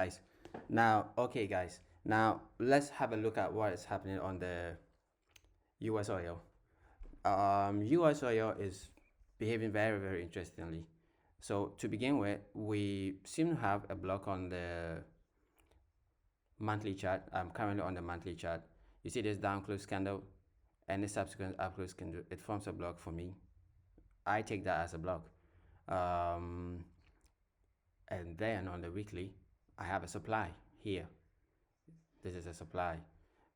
Guys, now, okay, guys, now let's have a look at what is happening on the US oil. US oil is behaving very, very interestingly. So, to begin with, we seem to have a block on the monthly chart. I'm currently on the monthly chart. You see this down close candle and the subsequent up close candle, it forms a block for me. I take that as a block. Um, and then on the weekly, I have a supply here. This is a supply.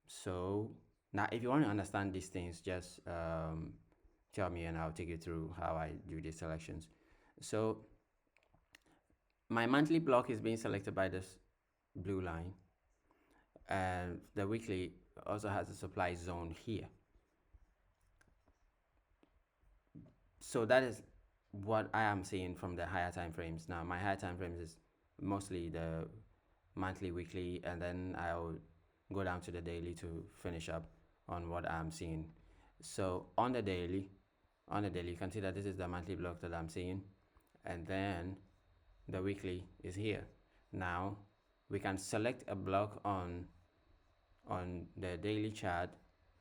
So now, if you want to understand these things, just tell me and I'll take you through how I do these selections. So my monthly block is being selected by this blue line, and the weekly also has a supply zone here. So that is what I am seeing from the higher time frames. Now, my higher time frames is mostly the monthly, weekly, and then I'll go down to the daily to finish up on what I'm seeing. So on the daily, you can see that this is the monthly block that I'm seeing, and then the weekly is here. Now we can select a block on the daily chart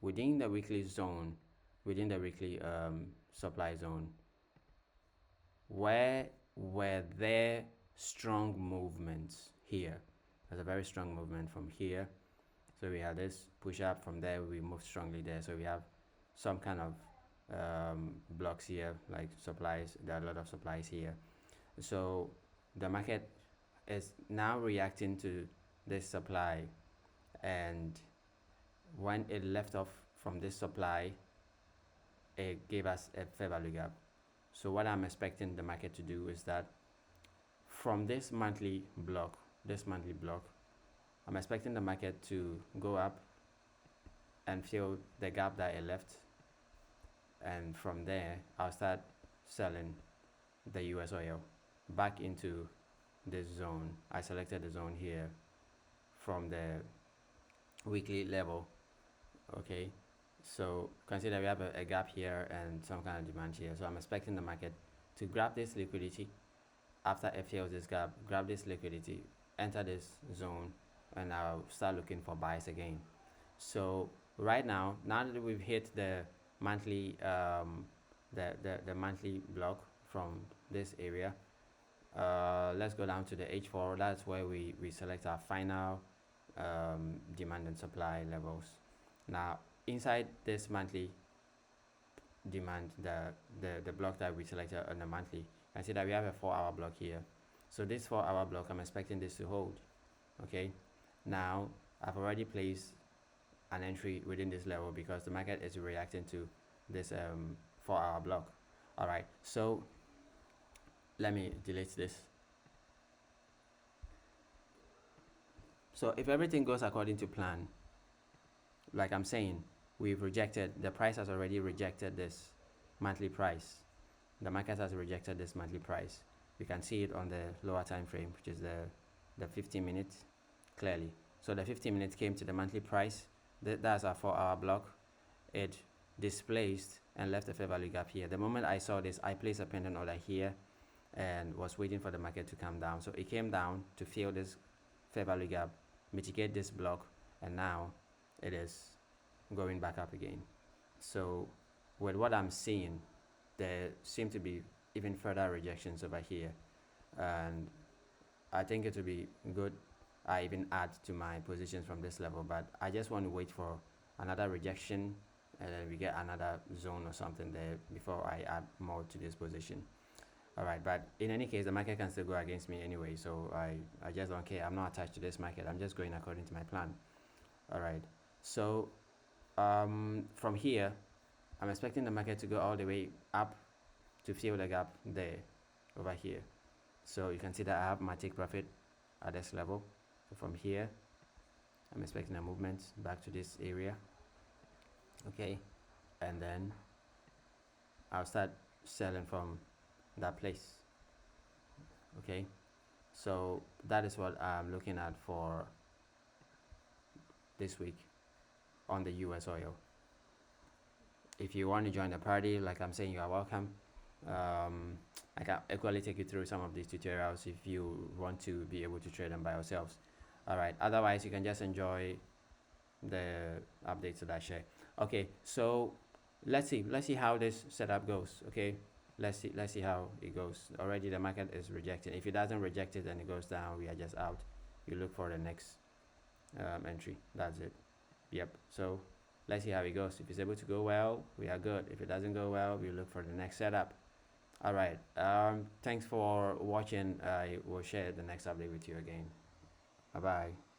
within the weekly zone, within the weekly supply zone. Where were there strong movements here? There's a very strong movement from here. So we have this push up from there, we move strongly there. So we have some kind of blocks here, like supplies. There are a lot of supplies here. So the market is now reacting to this supply, and when it left off from this supply, it gave us a fair value gap. So what I'm expecting the market to do is that from this monthly block, I'm expecting the market to go up and fill the gap that it left, and from there I'll start selling the US oil back into this zone. I selected the zone here from the weekly level. Okay, so consider we have a gap here and some kind of demand here. So I'm expecting the market to grab this liquidity after it fills this gap, grab this liquidity, enter this zone, and I'll start looking for buys again. So right now that we've hit the monthly the monthly block from this area, let's go down to the H4. That's where we select our final demand and supply levels. Now inside this monthly demand, the block that we selected on the monthly, you can see that we have a 4-hour block here. So this 4-hour block, I'm expecting this to hold. Okay, now I've already placed an entry within this level because the market is reacting to this 4-hour block. All right, so let me delete this. So if everything goes according to plan, like I'm saying, the price has already rejected this monthly price. The market has rejected this monthly price. You can see it on the lower time frame, which is the 15 minutes clearly. So the 15 minutes came to the monthly price. That's our 4-hour block. It displaced and left a fair value gap here. The moment I saw this, I placed a pending order here and was waiting for the market to come down. So it came down to fill this fair value gap, mitigate this block, and now it is going back up again. So with what I'm seeing, there seem to be even further rejections over here, and I think it would be good I even add to my positions from this level, but I just want to wait for another rejection and then we get another zone or something there before I add more to this position. All right, but in any case, the market can still go against me anyway, so I just don't care. I'm not attached to this market. I'm just going according to my plan. All right, so from here, I'm expecting the market to go all the way up to fill the gap there, over here. So you can see that I have my take profit at this level. So from here, I'm expecting a movement back to this area. Okay, and then I'll start selling from that place. Okay, so that is what I'm looking at for this week on the US oil. If you want to join the party, like I'm saying, you are welcome. I can equally take you through some of these tutorials if you want to be able to trade them by yourselves. All right. Otherwise, you can just enjoy the updates that I share. Okay. So let's see how this setup goes. Okay. Let's see how it goes. Already the market is rejecting. If it doesn't reject it and it goes down, we are just out. You look for the next entry. That's it. Yep. So let's see how it goes. If it's able to go well, we are good. If it doesn't go well, we look for the next setup. All right. Thanks for watching. I will share the next update with you again. Bye bye.